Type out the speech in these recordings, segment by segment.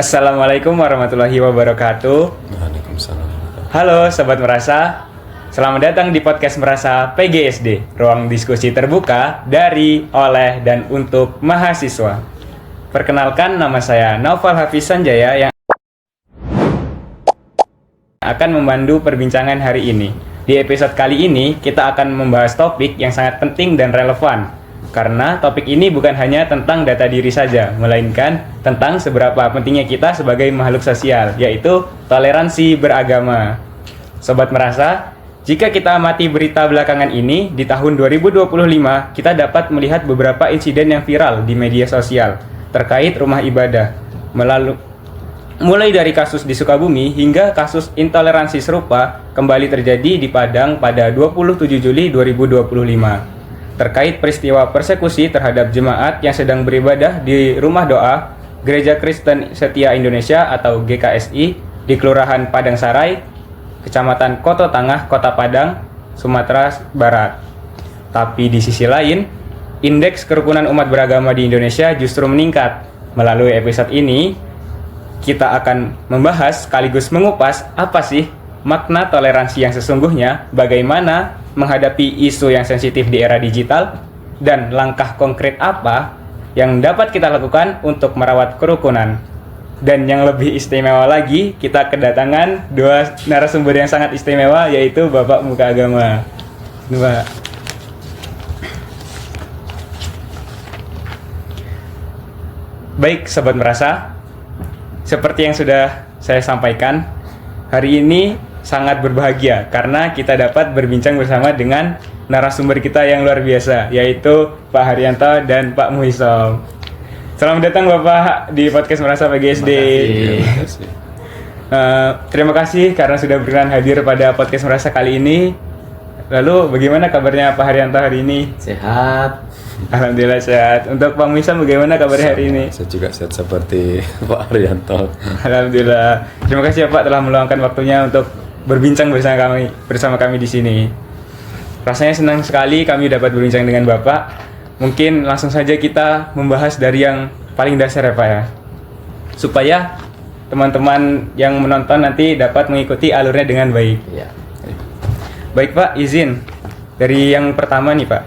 Assalamualaikum warahmatullahi wabarakatuh. Waalaikumsalam. Halo Sobat Merasa, selamat datang di podcast Merasa PGSD, ruang diskusi terbuka dari, oleh, dan untuk mahasiswa. Perkenalkan, nama saya Naufal Hafiz Sanjaya yang akan memandu perbincangan hari ini. Di episode kali ini, kita akan membahas topik yang sangat penting dan relevan. Karena topik ini bukan hanya tentang data diri saja, melainkan tentang seberapa pentingnya kita sebagai makhluk sosial, yaitu toleransi beragama. Sobat Merasa, jika kita amati berita belakangan ini, di tahun 2025, kita dapat melihat beberapa insiden yang viral di media sosial terkait rumah ibadah. Mulai dari kasus di Sukabumi hingga kasus intoleransi serupa kembali terjadi di Padang pada 27 Juli 2025. Terkait peristiwa persekusi terhadap jemaat yang sedang beribadah di rumah doa Gereja Kristen Setia Indonesia atau GKSI di Kelurahan Padang Sarai, Kecamatan Koto Tangah, Kota Padang, Sumatera Barat. Tapi di sisi lain, indeks kerukunan umat beragama di Indonesia justru meningkat. Melalui episode ini, kita akan membahas sekaligus mengupas apa sih makna toleransi yang sesungguhnya, bagaimana menghadapi isu yang sensitif di era digital, dan langkah konkret apa yang dapat kita lakukan untuk merawat kerukunan. Dan yang lebih istimewa lagi, kita kedatangan dua narasumber yang sangat istimewa, yaitu Bapak Muka Agama. Baik, Sobat Merasa, seperti yang sudah saya sampaikan, hari ini sangat berbahagia karena kita dapat berbincang bersama dengan narasumber kita yang luar biasa, yaitu Pak Haryanto dan Pak Muhisom. Selamat datang Bapak di podcast Merasa PGSD. Terima kasih karena sudah berkenan hadir pada podcast Merasa kali ini. Lalu bagaimana kabarnya Pak Haryanto hari ini? Sehat. Alhamdulillah sehat. Untuk Pak Muhisom bagaimana kabarnya hari ini? Saya juga sehat seperti Pak Haryanto. Alhamdulillah. Terima kasih ya Pak telah meluangkan waktunya untuk berbincang bersama kami di sini. Rasanya senang sekali kami dapat berbincang dengan Bapak. Mungkin langsung saja kita membahas dari yang paling dasar ya Pak ya, supaya teman-teman yang menonton nanti dapat mengikuti alurnya dengan baik. Ya. Baik Pak, izin dari yang pertama nih Pak.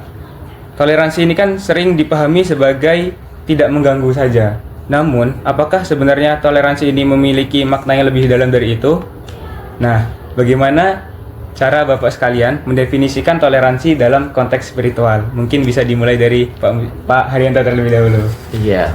Toleransi ini kan sering dipahami sebagai tidak mengganggu saja. Namun, apakah sebenarnya toleransi ini memiliki makna yang lebih dalam dari itu? Nah, bagaimana cara Bapak sekalian mendefinisikan toleransi dalam konteks spiritual? Mungkin bisa dimulai dari Pak Haryanto terlebih dahulu. Iya,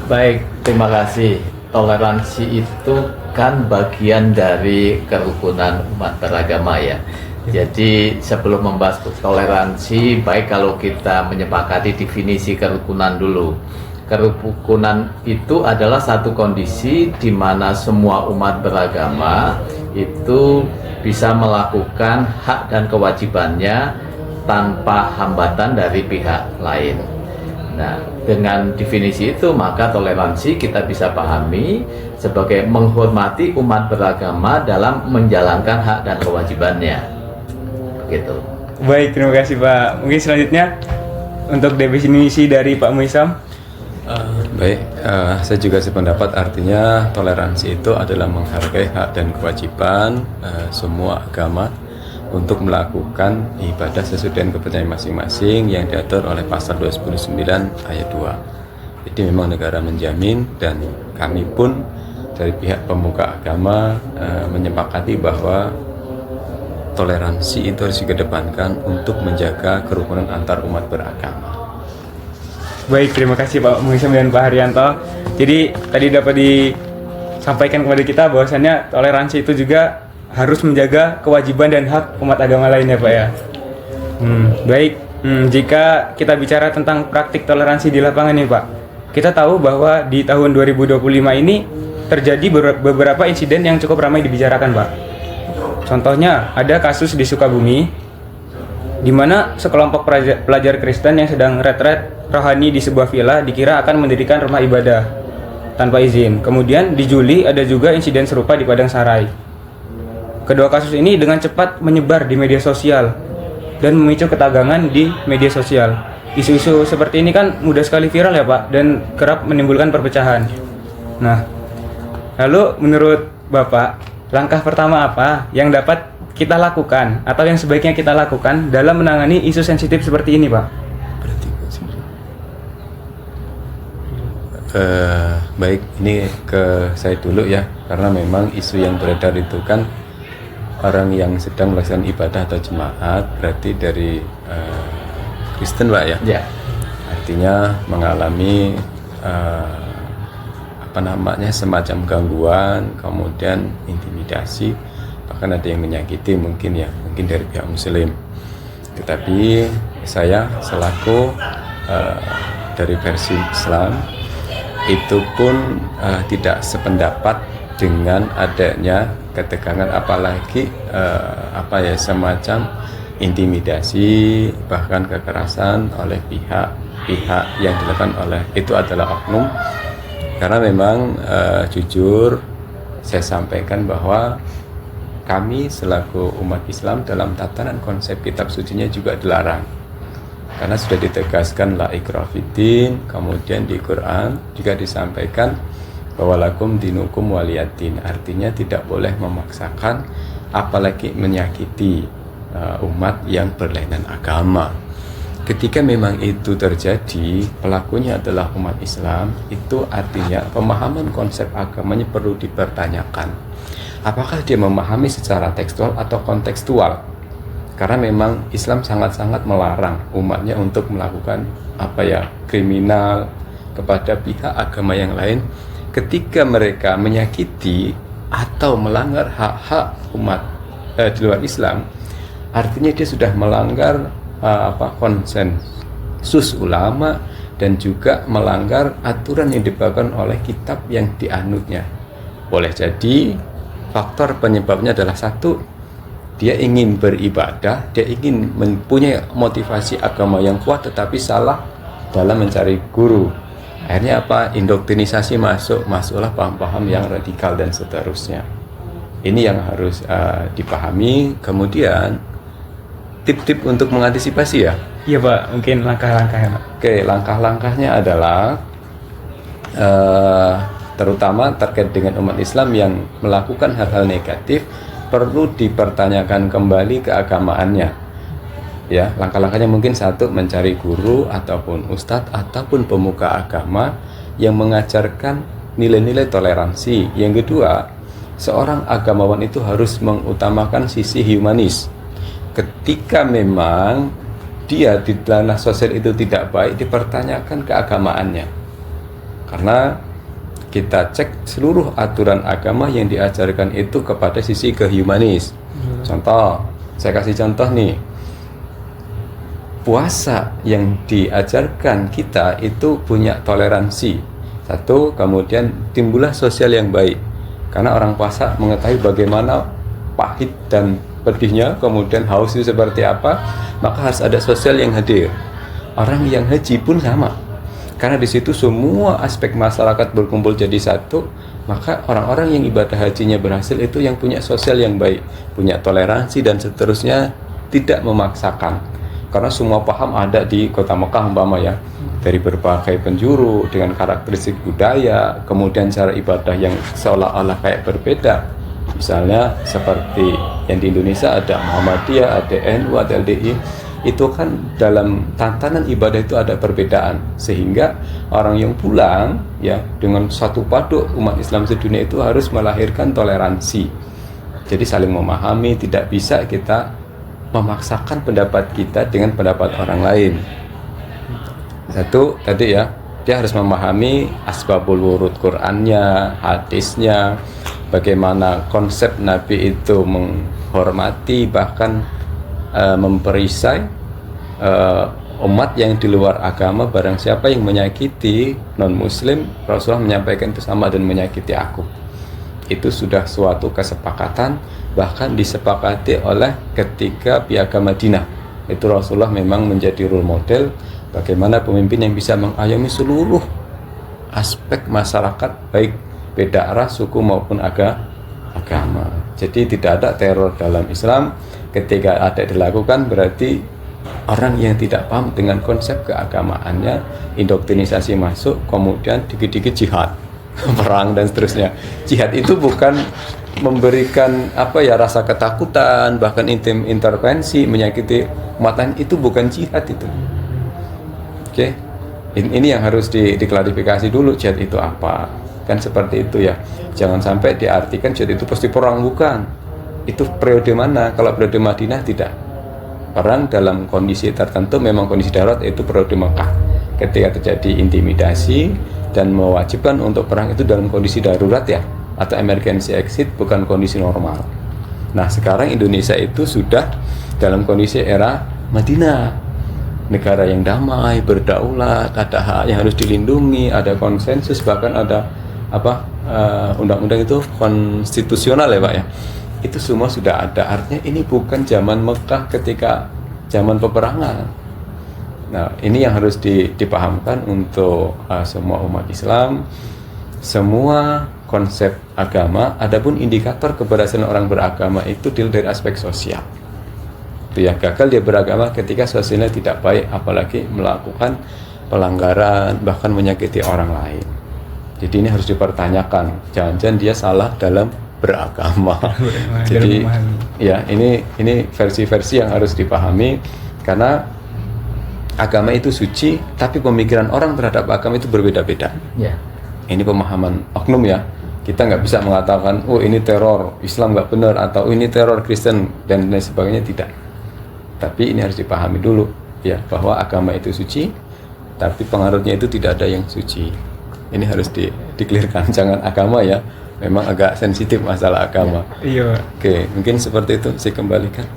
baik, terima kasih. Toleransi itu kan bagian dari kerukunan umat beragama ya. Jadi sebelum membahas toleransi, baik kalau kita menyepakati definisi kerukunan dulu. Kerukunan itu adalah satu kondisi di mana semua umat beragama itu bisa melakukan hak dan kewajibannya tanpa hambatan dari pihak lain. Nah, dengan definisi itu maka toleransi kita bisa pahami sebagai menghormati umat beragama dalam menjalankan hak dan kewajibannya. Begitu. Baik, terima kasih Pak. Mungkin selanjutnya untuk definisi dari Pak Muhisom. Saya juga sependapat, artinya toleransi itu adalah menghargai hak dan kewajiban semua agama untuk melakukan ibadah sesuai dengan kepercayaan masing-masing yang diatur oleh pasal 29 ayat 2. Jadi memang negara menjamin, dan kami pun dari pihak pemuka agama menyepakati bahwa toleransi itu harus dikedepankan untuk menjaga kerukunan antar umat beragama. Baik, terima kasih Pak Muhisom dan Pak Haryanto. Jadi tadi dapat disampaikan kepada kita bahwasannya toleransi itu juga harus menjaga kewajiban dan hak umat agama lainnya Pak ya. Baik, jika kita bicara tentang praktik toleransi di lapangan nih Pak, kita tahu bahwa di tahun 2025 ini terjadi beberapa insiden yang cukup ramai dibicarakan Pak. Contohnya ada kasus di Sukabumi, di mana sekelompok pelajar Kristen yang sedang retret rohani di sebuah villa dikira akan mendirikan rumah ibadah tanpa izin. Kemudian di Juli ada juga insiden serupa di Padang Sarai. Kedua kasus ini dengan cepat menyebar di media sosial dan memicu ketegangan di media sosial. Isu-isu seperti ini kan mudah sekali viral ya Pak, dan kerap menimbulkan perpecahan. Nah, Lalu menurut Bapak, langkah pertama apa yang dapat kita lakukan atau yang sebaiknya kita lakukan dalam menangani isu sensitif seperti ini, Pak? Baik, ini ke saya dulu ya, karena memang isu yang beredar itu kan orang yang sedang melaksanakan ibadah atau jemaat, berarti dari Kristen, Pak ya. Ya. Artinya mengalami semacam gangguan, kemudian intimidasi, bahkan ada yang menyakiti mungkin dari pihak Muslim. Tetapi saya selaku dari versi Islam itu pun tidak sependapat dengan adanya ketegangan, apalagi semacam intimidasi bahkan kekerasan oleh pihak yang dilakukan oleh itu adalah oknum. Karena memang jujur saya sampaikan bahwa kami selaku umat Islam dalam tatanan konsep kitab sucinya juga dilarang, karena sudah ditegaskan la ikraha fiddin. Kemudian di Quran juga disampaikan bahwa lakum dinukum waliyadin, artinya tidak boleh memaksakan apalagi menyakiti umat yang berlainan agama. Ketika memang itu terjadi, pelakunya adalah umat Islam, itu artinya pemahaman konsep agamanya perlu dipertanyakan. Apakah dia memahami secara tekstual atau kontekstual? Karena memang Islam sangat-sangat melarang umatnya untuk melakukan kriminal kepada pihak agama yang lain ketika mereka menyakiti atau melanggar hak-hak umat di luar Islam. Artinya dia sudah melanggar konsensus ulama dan juga melanggar aturan yang dibawakan oleh kitab yang dianutnya. Boleh jadi faktor penyebabnya adalah satu, dia ingin beribadah, dia ingin mempunyai motivasi agama yang kuat tetapi salah dalam mencari guru. Akhirnya indoktrinisasi masuklah paham-paham yang radikal dan seterusnya. Ini yang harus dipahami. Kemudian tip-tip untuk mengantisipasi ya. Iya, Pak, mungkin langkah-langkahnya, Pak. Oke, langkah-langkahnya adalah terutama terkait dengan umat Islam yang melakukan hal-hal negatif, perlu dipertanyakan kembali keagamaannya. Ya, langkah-langkahnya mungkin satu, mencari guru ataupun ustadz ataupun pemuka agama yang mengajarkan nilai-nilai toleransi. Yang kedua, seorang agamawan itu harus mengutamakan sisi humanis. Ketika memang dia di ranah sosial itu tidak baik, dipertanyakan keagamaannya. Karena kita cek seluruh aturan agama yang diajarkan itu kepada sisi kehumanis. Contoh, saya kasih contoh nih. Puasa yang diajarkan kita itu punya toleransi. Satu, kemudian timbullah sosial yang baik. Karena orang puasa mengetahui bagaimana pahit dan pedihnya, kemudian haus itu seperti apa, maka harus ada sosial yang hadir. Orang yang haji pun sama. Karena di situ semua aspek masyarakat berkumpul jadi satu, maka orang-orang yang ibadah hajinya berhasil itu yang punya sosial yang baik, punya toleransi dan seterusnya, tidak memaksakan. Karena semua paham ada di kota Mekah umpama ya, dari berbagai penjuru dengan karakteristik budaya, kemudian cara ibadah yang seolah-olah kayak berbeda. Misalnya seperti yang di Indonesia ada Muhammadiyah, ada NU, ada LDI. Itu kan dalam tatanan ibadah itu ada perbedaan, sehingga orang yang pulang ya dengan satu padu umat Islam sedunia itu harus melahirkan toleransi. Jadi saling memahami, tidak bisa kita memaksakan pendapat kita dengan pendapat orang lain. Satu tadi ya, dia harus memahami asbabul wurud Qur'annya, hadisnya, bagaimana konsep Nabi itu menghormati bahkan memperisai umat yang di luar agama. Barang siapa yang menyakiti non muslim, Rasulullah menyampaikan itu sama dan menyakiti aku. Itu sudah suatu kesepakatan, bahkan disepakati oleh ketiga piagam Madinah. Itu Rasulullah memang menjadi role model bagaimana pemimpin yang bisa mengayomi seluruh aspek masyarakat, baik beda ras, suku maupun agama. Jadi tidak ada teror dalam Islam. Ketika ada dilakukan, berarti orang yang tidak paham dengan konsep keagamaannya, indoktrinisasi masuk, kemudian dikit-dikit jihad. perang dan seterusnya. Jihad itu bukan memberikan rasa ketakutan, bahkan intervensi menyakiti umat lain, itu bukan jihad itu. Oke. Ini yang harus diklarifikasi dulu, jihad itu apa. Kan seperti itu ya. Jangan sampai diartikan jihad itu pasti perang, bukan. Itu periode mana? Kalau periode Madinah tidak. Perang dalam kondisi tertentu, memang kondisi darurat, itu periode Mekah. Ketika terjadi intimidasi dan mewajibkan untuk perang, itu dalam kondisi darurat ya, atau emergency exit, bukan kondisi normal. Nah, sekarang Indonesia itu sudah dalam kondisi era Madinah. Negara yang damai, berdaulat, ada hak yang harus dilindungi, ada konsensus, bahkan ada undang-undang itu konstitusional ya Pak ya. Itu semua sudah ada. Artinya ini bukan zaman Mekah ketika zaman peperangan. Nah, ini yang harus dipahamkan untuk semua umat Islam. Semua konsep agama, adapun indikator keberhasilan orang beragama itu dari aspek sosial. Itu ya, gagal dia beragama ketika sosialnya tidak baik, apalagi melakukan pelanggaran, bahkan menyakiti orang lain. Jadi ini harus dipertanyakan, jangan-jangan dia salah dalam beragama. Jadi ya, ini versi-versi yang harus dipahami, karena agama itu suci, tapi pemikiran orang terhadap agama itu berbeda-beda. Ya. Ini pemahaman oknum ya. Kita nggak bisa mengatakan, oh ini teror Islam nggak benar, atau ini teror Kristen dan lain sebagainya, tidak. Tapi ini harus dipahami dulu ya, bahwa agama itu suci, tapi pengaruhnya itu tidak ada yang suci. Ini harus dikelirkan. Jangan agama ya, memang agak sensitif masalah agama. Iya. Oke, mungkin seperti itu saya kembalikan.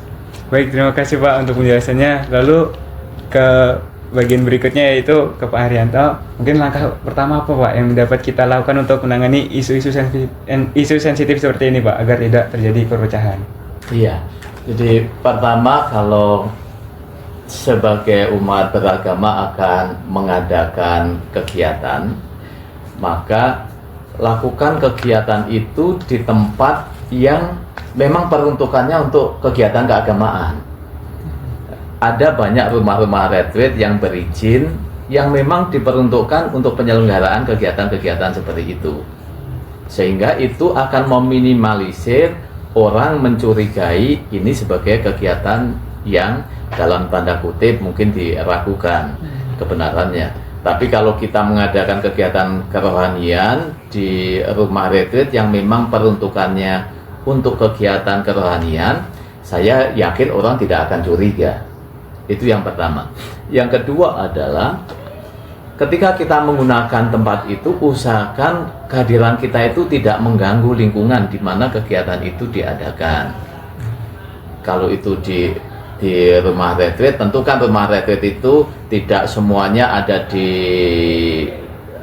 Baik, terima kasih Pak untuk penjelasannya. Lalu ke bagian berikutnya, yaitu ke Pak Haryanto. Mungkin langkah pertama apa Pak yang dapat kita lakukan untuk menangani isu sensitif seperti ini Pak, agar tidak terjadi perpecahan? Iya. Jadi pertama, kalau sebagai umat beragama akan mengadakan kegiatan, maka lakukan kegiatan itu di tempat yang memang peruntukannya untuk kegiatan keagamaan. Ada banyak rumah-rumah retreat yang berizin, yang memang diperuntukkan untuk penyelenggaraan kegiatan-kegiatan seperti itu. Sehingga itu akan meminimalisir orang mencurigai ini sebagai kegiatan yang dalam tanda kutip mungkin diragukan kebenarannya. Tapi kalau kita mengadakan kegiatan kerohanian di rumah retreat yang memang peruntukannya untuk kegiatan kerohanian, saya yakin orang tidak akan curiga. Itu yang pertama. Yang kedua adalah ketika kita menggunakan tempat itu, usahakan kehadiran kita itu tidak mengganggu lingkungan di mana kegiatan itu diadakan. Kalau itu di rumah retreat, tentu kan rumah retreat itu tidak semuanya ada di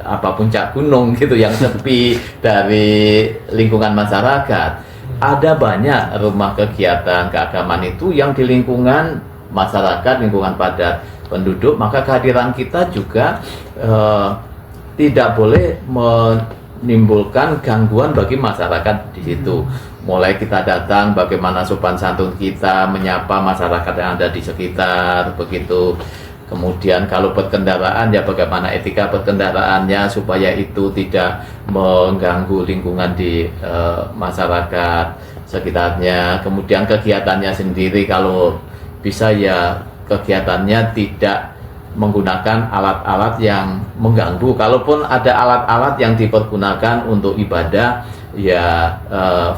puncak gunung gitu yang sepi dari lingkungan masyarakat. Ada banyak rumah kegiatan keagamaan itu yang di lingkungan masyarakat, lingkungan padat penduduk, maka kehadiran kita juga tidak boleh menimbulkan gangguan bagi masyarakat di situ. Mulai kita datang, bagaimana sopan santun kita menyapa masyarakat yang ada di sekitar, begitu. Kemudian kalau berkendaraan, ya bagaimana etika berkendaraannya supaya itu tidak mengganggu lingkungan di masyarakat sekitarnya. Kemudian kegiatannya sendiri, kalau bisa ya kegiatannya tidak menggunakan alat-alat yang mengganggu. Kalaupun ada alat-alat yang dipergunakan untuk ibadah, ya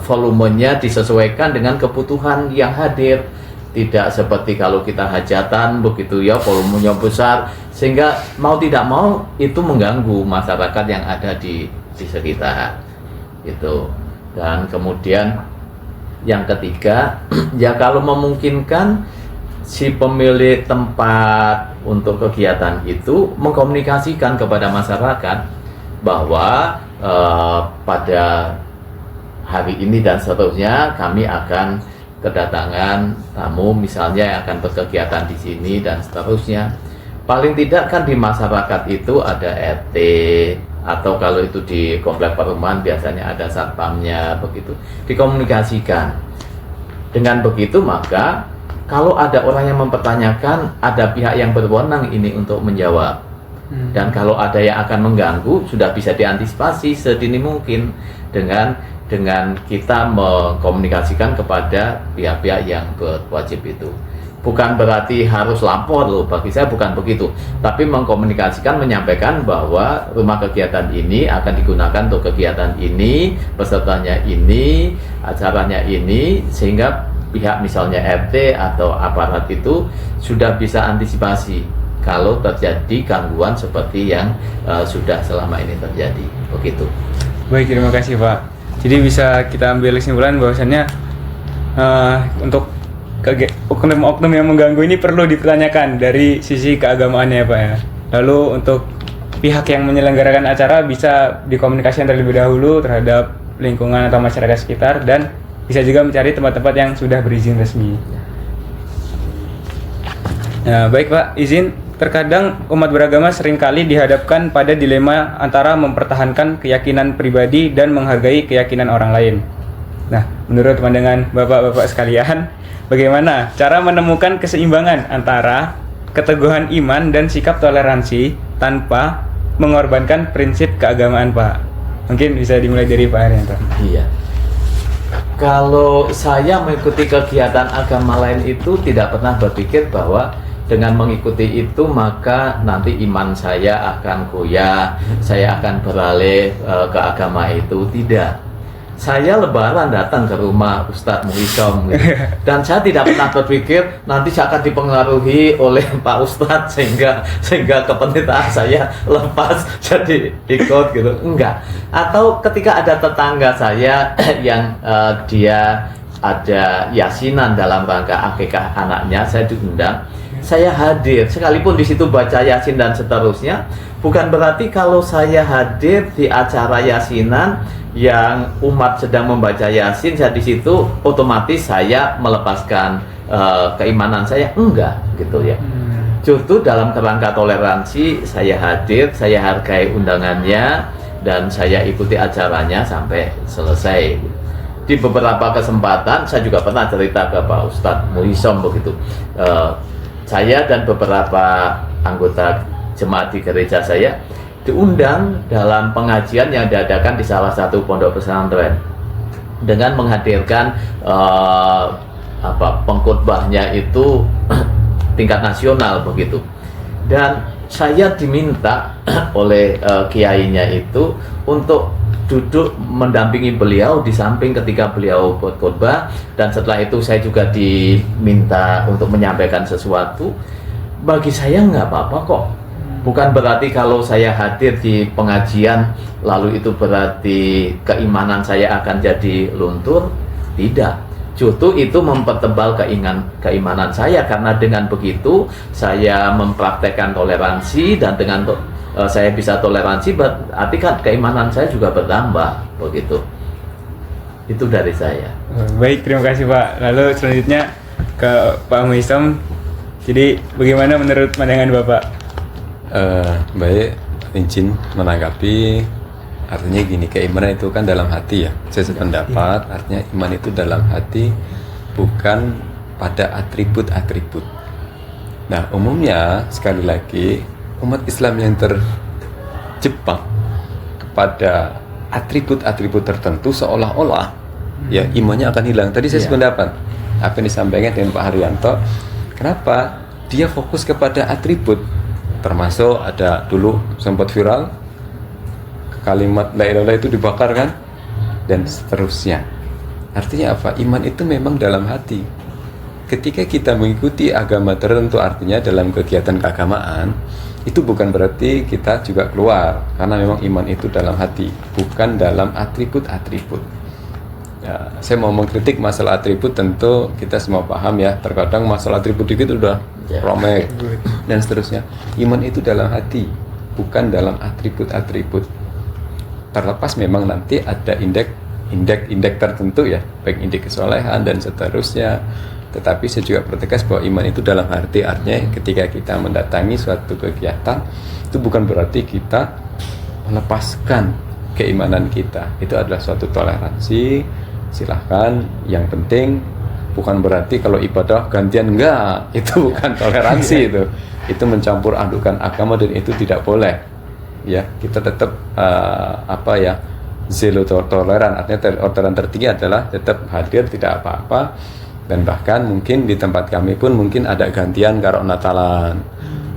volumenya disesuaikan dengan kebutuhan yang hadir. Tidak seperti kalau kita hajatan begitu ya, volumenya besar sehingga mau tidak mau itu mengganggu masyarakat yang ada di sekitar gitu. Dan kemudian yang ketiga, ya kalau memungkinkan si pemilik tempat untuk kegiatan itu mengkomunikasikan kepada masyarakat bahwa pada hari ini dan seterusnya kami akan kedatangan tamu misalnya yang akan berkegiatan di sini dan seterusnya. Paling tidak kan di masyarakat itu ada RT, atau kalau itu di komplek perumahan biasanya ada satpamnya, begitu dikomunikasikan. Dengan begitu maka kalau ada orang yang mempertanyakan, ada pihak yang berwenang ini untuk menjawab. Dan kalau ada yang akan mengganggu, sudah bisa diantisipasi sedini mungkin dengan kita mengkomunikasikan kepada pihak-pihak yang berwajib itu. Bukan berarti harus lapor loh, bagi saya bukan begitu. Tapi mengkomunikasikan, menyampaikan bahwa rumah kegiatan ini akan digunakan untuk kegiatan ini, pesertanya ini, acaranya ini, sehingga pihak misalnya RT atau aparat itu sudah bisa antisipasi kalau terjadi gangguan seperti yang sudah selama ini terjadi. Begitu. Baik, terima kasih Pak. Jadi bisa kita ambil kesimpulan bahwasannya untuk oknum-oknum yang mengganggu ini perlu dipertanyakan dari sisi keagamaannya ya Pak ya. Lalu untuk pihak yang menyelenggarakan acara bisa dikomunikasikan terlebih dahulu terhadap lingkungan atau masyarakat sekitar, dan bisa juga mencari tempat-tempat yang sudah berizin resmi. Nah, baik Pak, izin. Terkadang umat beragama seringkali dihadapkan pada dilema antara mempertahankan keyakinan pribadi dan menghargai keyakinan orang lain. Nah, menurut pandangan Bapak-bapak sekalian, bagaimana cara menemukan keseimbangan antara keteguhan iman dan sikap toleransi tanpa mengorbankan prinsip keagamaan, Pak? Mungkin bisa dimulai dari Pak Haryanto. Iya. Kalau saya mengikuti kegiatan agama lain itu tidak pernah berpikir bahwa dengan mengikuti itu maka nanti iman saya akan goyah, saya akan beralih ke agama itu. Tidak. Saya lebaran datang ke rumah Ustadz Muhisom gitu. Dan saya tidak pernah berpikir nanti saya akan dipengaruhi oleh Pak Ustadz sehingga kependettaan saya lepas jadi ikut gitu. Enggak. Atau ketika ada tetangga saya yang dia ada yasinan dalam rangka akikah anaknya, saya diundang, saya hadir, sekalipun di situ baca yasin dan seterusnya, bukan berarti kalau saya hadir di acara yasinan yang umat sedang membaca yasin, saya di situ otomatis saya melepaskan keimanan saya, enggak gitu ya. Justru dalam kerangka toleransi saya hadir, saya hargai undangannya, dan saya ikuti acaranya sampai selesai. Di beberapa kesempatan saya juga pernah cerita ke Pak Ustadz Muhisom begitu. Saya dan beberapa anggota jemaat di gereja saya diundang dalam pengajian yang diadakan di salah satu pondok pesantren dengan menghadirkan pengkhotbahnya itu tingkat nasional begitu. Dan saya diminta oleh kiainya itu untuk duduk mendampingi beliau di samping ketika beliau berkhotbah, dan setelah itu saya juga diminta untuk menyampaikan sesuatu. Bagi saya nggak apa-apa kok. Bukan berarti kalau saya hadir di pengajian lalu itu berarti keimanan saya akan jadi luntur. Tidak. Justru itu mempertebal keimanan saya, karena dengan begitu saya mempraktekkan toleransi, dan dengan saya bisa toleransi berarti kan keimanan saya juga bertambah begitu. Itu dari saya. Baik, terima kasih Pak. Lalu selanjutnya ke Pak Muhisom. Jadi bagaimana menurut pandangan Bapak? Baik, izin menanggapi. Artinya gini, keimanan itu kan dalam hati ya. Saya sependapat, artinya iman itu dalam hati, bukan pada atribut-atribut. Nah, umumnya sekali lagi umat Islam yang terjebak kepada atribut-atribut tertentu seolah-olah ya imannya akan hilang. Tadi saya sependapat apa yang disampaikan dengan Pak Haryanto. Kenapa dia fokus kepada atribut? Termasuk ada dulu sempat viral kalimat la ilaha illallah itu dibakar kan, dan seterusnya. Artinya apa? Iman itu memang dalam hati. Ketika kita mengikuti agama tertentu, artinya dalam kegiatan keagamaan, itu bukan berarti kita juga keluar, karena memang iman itu dalam hati, bukan dalam atribut-atribut. Ya, saya mau mengkritik masalah atribut, tentu kita semua paham ya. Terkadang masalah atribut dikit udah ramai dan seterusnya. Iman itu dalam hati, bukan dalam atribut-atribut. Terlepas memang nanti ada indeks tertentu ya, baik indeks kesolehan dan seterusnya. Tetapi saya juga bertegas bahwa iman itu dalam arti, artinya ketika kita mendatangi suatu kegiatan, itu bukan berarti kita melepaskan keimanan kita. Itu adalah suatu toleransi. Silahkan, yang penting bukan berarti kalau ibadah gantian, enggak, itu bukan toleransi. Itu mencampur adukan agama dan itu tidak boleh ya. Kita tetap zero toleran, artinya toleran tertinggi adalah tetap hadir, tidak apa-apa. Dan bahkan mungkin di tempat kami pun mungkin ada gantian kalau Natalan,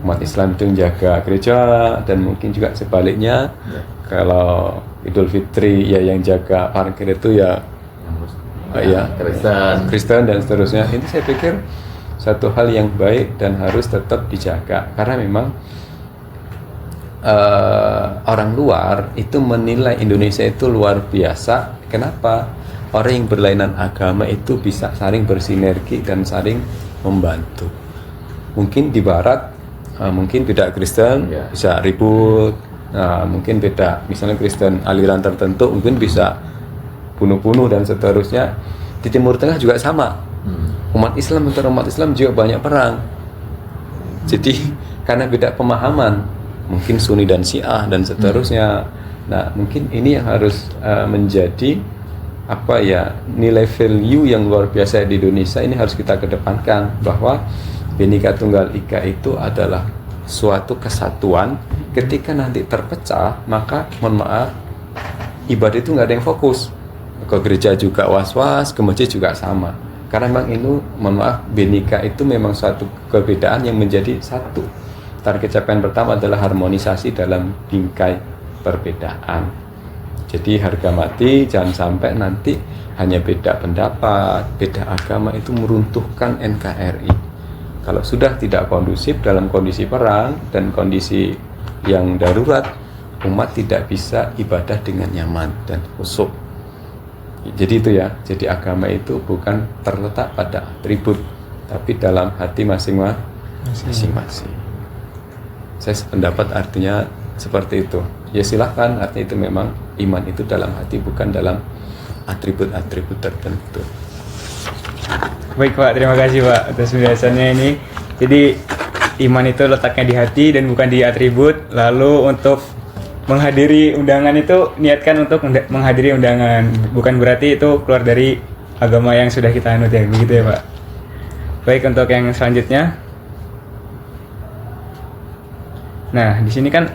umat Islam itu menjaga gereja, dan mungkin juga sebaliknya kalau Idul Fitri ya yang jaga parkir itu ya Kristen dan seterusnya. Ini saya pikir satu hal yang baik dan harus tetap dijaga, karena memang orang luar itu menilai Indonesia itu luar biasa. Kenapa? Orang yang berlainan agama itu bisa saling bersinergi dan saling membantu. Mungkin di Barat mungkin beda Kristen bisa ribut, mungkin beda misalnya Kristen aliran tertentu mungkin bisa bunuh-bunuh dan seterusnya. Di Timur Tengah juga sama, umat Islam antar umat Islam juga banyak perang. Jadi karena beda pemahaman, mungkin Sunni dan Syiah dan seterusnya. Nah mungkin ini yang harus menjadi nilai value yang luar biasa di Indonesia. Ini harus kita kedepankan, bahwa Bhinneka Tunggal Ika itu adalah suatu kesatuan. Ketika nanti terpecah, maka mohon maaf, ibadah itu nggak ada yang fokus. Ke gereja juga was-was, ke masjid juga sama. Karena memang ini, mohon maaf, Bhinneka itu memang suatu perbedaan yang menjadi satu. Target capaian pertama adalah harmonisasi dalam bingkai perbedaan. Jadi harga mati, jangan sampai nanti hanya beda pendapat, beda agama itu meruntuhkan NKRI. Kalau sudah tidak kondusif dalam kondisi perang dan kondisi yang darurat, umat tidak bisa ibadah dengan nyaman dan khusyuk. Jadi itu ya, jadi agama itu bukan terletak pada atribut, tapi dalam hati masing-masing. Saya sependapat artinya seperti itu. Ya silahkan, artinya itu memang iman itu dalam hati, bukan dalam atribut-atribut tertentu. Baik Pak, terima kasih Pak atas penjelasannya ini. Jadi iman itu letaknya di hati dan bukan di atribut. Lalu untuk menghadiri undangan itu niatkan untuk menghadiri undangan, bukan berarti itu keluar dari agama yang sudah kita anut ya, begitu ya Pak. Baik, untuk yang selanjutnya. Nah, di sini kan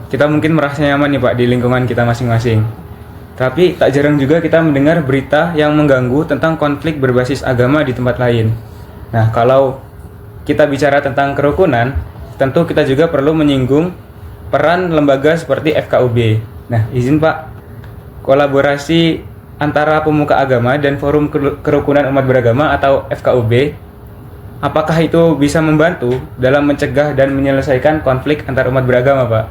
kita mungkin merasa nyaman nih Pak di lingkungan kita masing-masing. Tapi tak jarang juga kita mendengar berita yang mengganggu tentang konflik berbasis agama di tempat lain. Nah, kalau kita bicara tentang kerukunan, tentu kita juga perlu menyinggung peran lembaga seperti FKUB. Nah, izin Pak, kolaborasi antara pemuka agama dan Forum Kerukunan Umat Beragama atau FKUB, apakah itu bisa membantu dalam mencegah dan menyelesaikan konflik antar umat beragama, Pak?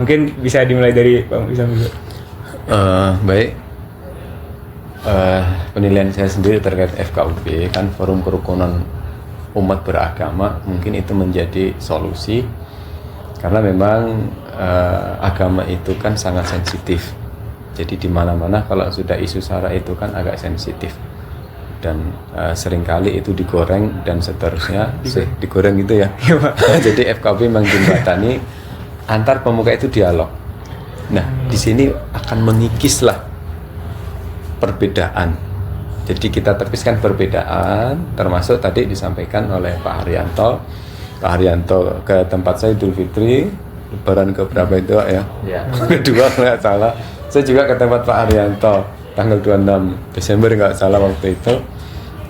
Mungkin bisa dimulai dari Pak Isam dulu. Baik, penilaian saya sendiri terkait FKUB, kan Forum Kerukunan Umat Beragama, mungkin itu menjadi solusi, karena memang agama itu kan sangat sensitif. Jadi di mana-mana kalau sudah isu sara itu kan agak sensitif, dan seringkali itu digoreng dan seterusnya. Digoreng gitu ya. Jadi FKUB memang jembatani antar pemuka itu dialog. Nah, di sini akan mengikislah perbedaan. Jadi kita tepiskan perbedaan, termasuk tadi disampaikan oleh Pak Haryanto. Pak Haryanto ke tempat saya Idul Fitri, Lebaran ke berapa itu ya? Kedua nggak salah. Saya juga ke tempat Pak Haryanto tanggal 26 Desember nggak salah waktu itu.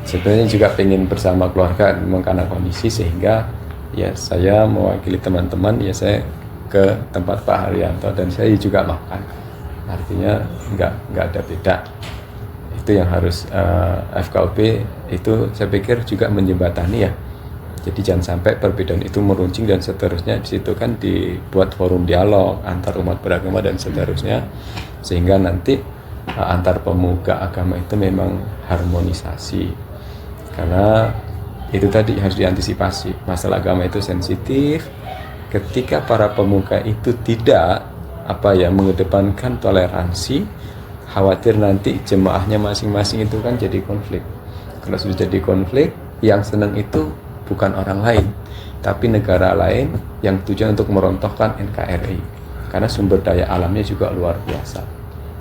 Sebenarnya juga pengen bersama keluarga, memang karena kondisi, sehingga ya saya mewakili teman-teman, ya saya ke tempat Pak Haryanto dan saya juga makan. Artinya nggak ada beda. Itu yang harus FKUB itu saya pikir juga menjembatani ya. Jadi jangan sampai perbedaan itu meruncing dan seterusnya. Di situ kan dibuat forum dialog antar umat beragama dan seterusnya, sehingga nanti antar pemuka agama itu memang harmonisasi. Karena itu tadi harus diantisipasi. Masalah agama itu sensitif. Ketika para pemuka itu tidak mengedepankan toleransi, khawatir nanti jemaahnya masing-masing itu kan jadi konflik. Kalau sudah jadi konflik, yang senang itu bukan orang lain, tapi negara lain yang tujuan untuk merontohkan NKRI, karena sumber daya alamnya juga luar biasa.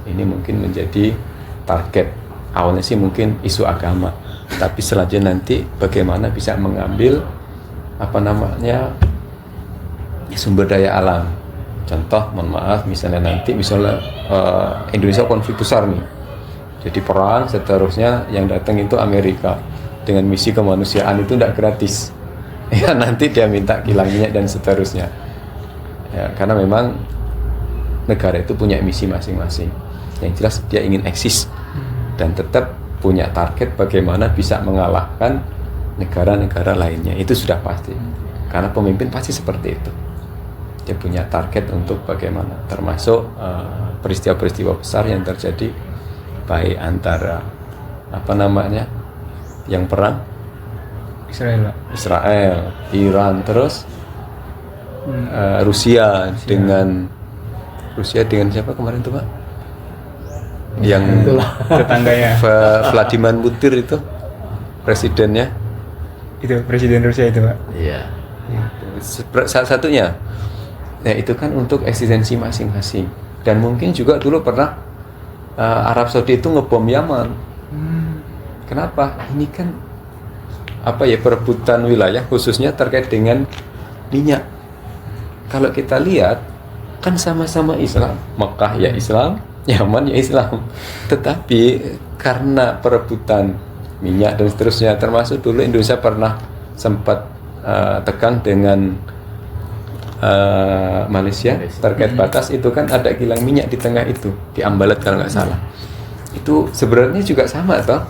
Ini mungkin menjadi target awalnya sih mungkin isu agama, tapi selanjutnya nanti bagaimana bisa mengambil sumber daya alam. Contoh, mohon maaf, misalnya Indonesia konflik besar nih, jadi perang, seterusnya yang datang itu Amerika dengan misi kemanusiaan itu tidak gratis. Ya nanti dia minta kilang minyak dan seterusnya. Ya, karena memang negara itu punya misi masing-masing. Yang jelas dia ingin eksis dan tetap punya target bagaimana bisa mengalahkan negara-negara lainnya. Itu sudah pasti. Karena pemimpin pasti seperti itu. Dia punya target untuk bagaimana, termasuk peristiwa-peristiwa besar yang terjadi baik antara yang perang Israel, Iran, terus Rusia dengan siapa kemarin tuh Pak? Yang tetangganya Vladimir Putin itu presidennya. Itu presiden Rusia itu Pak. Iya. Salah satunya. Nah itu kan untuk eksistensi masing-masing. Dan mungkin juga dulu pernah Arab Saudi itu ngebom Yaman. Kenapa? Ini kan perebutan wilayah khususnya terkait dengan minyak. Kalau kita lihat kan sama-sama Islam. Mekah ya Islam, Yaman ya Islam. Tetapi karena perebutan minyak dan seterusnya, termasuk dulu Indonesia pernah sempat tegang dengan Malaysia terkait batas, itu kan ada kilang minyak di tengah itu, di Ambalat kalau nggak salah. Itu sebenarnya juga sama toh,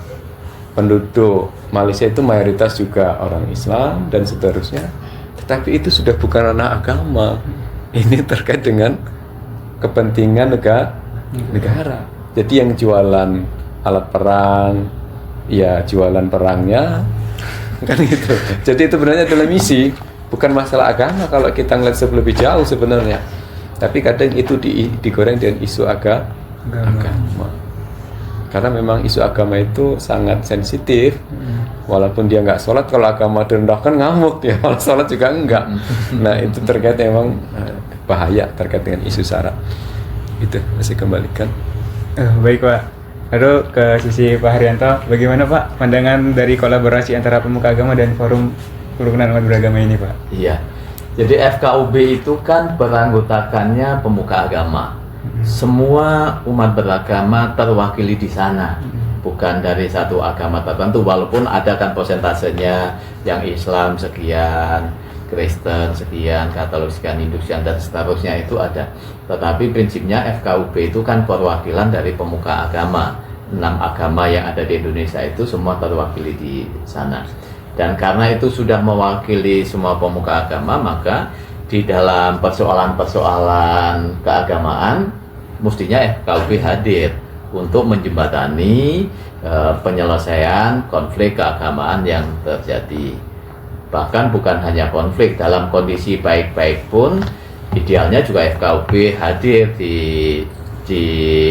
penduduk Malaysia itu mayoritas juga orang Islam dan seterusnya, tetapi itu sudah bukan ranah agama. Ini terkait dengan kepentingan negara. Jadi yang jualan alat perang ya jualan perangnya kan gitu. Jadi itu sebenarnya adalah misi, bukan masalah agama kalau kita ngeliat lebih jauh sebenarnya. Tapi kadang itu digoreng dengan isu agama. Karena memang isu agama itu sangat sensitif. Walaupun dia nggak sholat, kalau agama direndahkan ngamuk ya, kalau sholat juga enggak. Nah itu terkait memang bahaya terkait dengan isu sara. Itu masih kembalikan. Baik Pak. Lalu ke sisi Pak Haryanto, bagaimana Pak pandangan dari kolaborasi antara pemuka agama dan forum kerukunan umat beragama ini Pak? Iya, jadi FKUB itu kan beranggotakannya pemuka agama. Semua umat beragama terwakili di sana, bukan dari satu agama tertentu. Walaupun ada kan persentasenya, yang Islam sekian, Kristen sekian, Katolik sekian, Hindu sekian, dan seterusnya itu ada. Tetapi prinsipnya FKUB itu kan perwakilan dari pemuka agama. 6 agama yang ada di Indonesia itu semua terwakili di sana. Dan karena itu sudah mewakili semua pemuka agama, maka di dalam persoalan-persoalan keagamaan mestinya FKUB hadir untuk menjembatani penyelesaian konflik keagamaan yang terjadi. Bahkan bukan hanya konflik, dalam kondisi baik-baik pun idealnya juga FKUB hadir di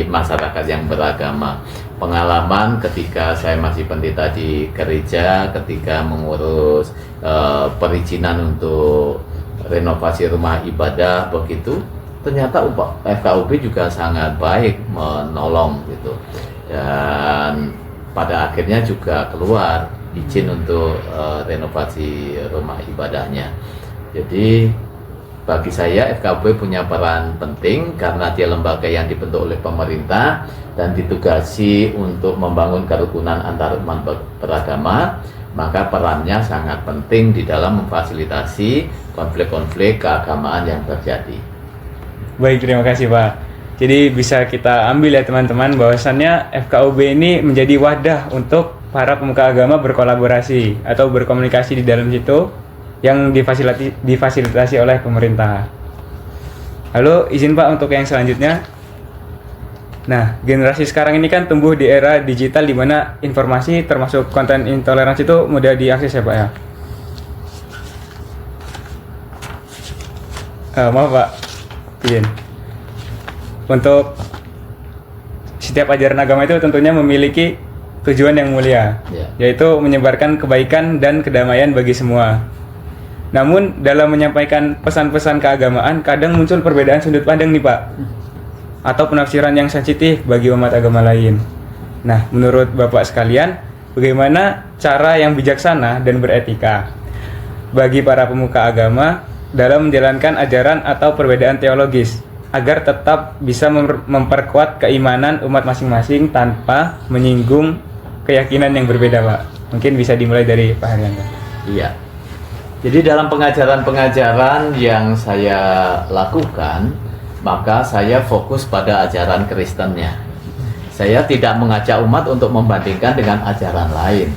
masyarakat yang beragama. Pengalaman ketika saya masih pendeta di gereja, ketika mengurus perizinan untuk renovasi rumah ibadah begitu, ternyata FKUB juga sangat baik menolong gitu. Dan pada akhirnya juga keluar izin untuk renovasi rumah ibadahnya. Jadi bagi saya FKUB punya peran penting karena dia lembaga yang dibentuk oleh pemerintah dan ditugasi untuk membangun kerukunan antar umat beragama, maka perannya sangat penting di dalam memfasilitasi konflik-konflik keagamaan yang terjadi. Baik, terima kasih Pak. Jadi bisa kita ambil ya teman-teman bahwasannya FKUB ini menjadi wadah untuk para pemuka agama berkolaborasi atau berkomunikasi di dalam situ yang difasilitasi oleh pemerintah. Lalu izin Pak untuk yang selanjutnya. Nah, generasi sekarang ini kan tumbuh di era digital di mana informasi termasuk konten intoleransi itu mudah diakses ya Pak ya. Maaf Pak, izin. Untuk setiap ajaran agama itu tentunya memiliki tujuan yang mulia, yaitu menyebarkan kebaikan dan kedamaian bagi semua. Namun dalam menyampaikan pesan-pesan keagamaan kadang muncul perbedaan sudut pandang nih Pak, atau penafsiran yang sensitif bagi umat agama lain. Nah, menurut Bapak sekalian, bagaimana cara yang bijaksana dan beretika bagi para pemuka agama dalam menjalankan ajaran atau perbedaan teologis agar tetap bisa memperkuat keimanan umat masing-masing tanpa menyinggung keyakinan yang berbeda, Pak? Mungkin bisa dimulai dari Pak Haryanto. Iya. Jadi dalam pengajaran-pengajaran yang saya lakukan, maka saya fokus pada ajaran Kristennya. Saya tidak mengajak umat untuk membandingkan dengan ajaran lain.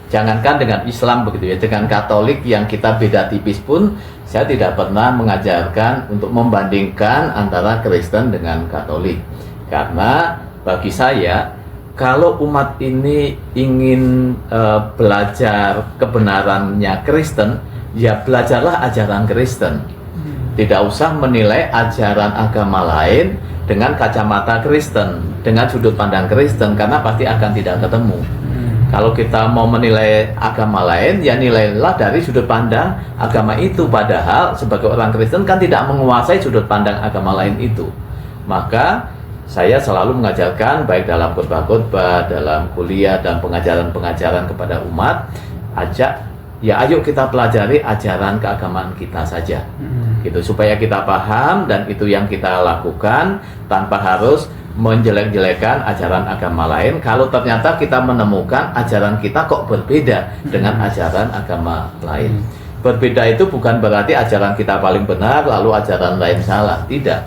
Jangankan dengan Islam begitu ya, dengan Katolik yang kita beda tipis pun, saya tidak pernah mengajarkan untuk membandingkan antara Kristen dengan Katolik. Karena bagi saya, kalau umat ini ingin belajar kebenarannya Kristen, ya belajarlah ajaran Kristen. Tidak usah menilai ajaran agama lain dengan kacamata Kristen, dengan sudut pandang Kristen, karena pasti akan tidak ketemu. Kalau kita mau menilai agama lain, ya nilailah dari sudut pandang agama itu. Padahal sebagai orang Kristen kan tidak menguasai sudut pandang agama lain itu. Maka saya selalu mengajarkan baik dalam khotbah-khotbah, dalam kuliah dan pengajaran-pengajaran kepada umat, ya ayo kita pelajari ajaran keagamaan kita saja. Gitu, supaya kita paham dan itu yang kita lakukan tanpa harus menjelek-jelekan ajaran agama lain. Kalau ternyata kita menemukan ajaran kita kok berbeda dengan ajaran agama lain. Berbeda itu bukan berarti ajaran kita paling benar lalu ajaran lain salah. Tidak.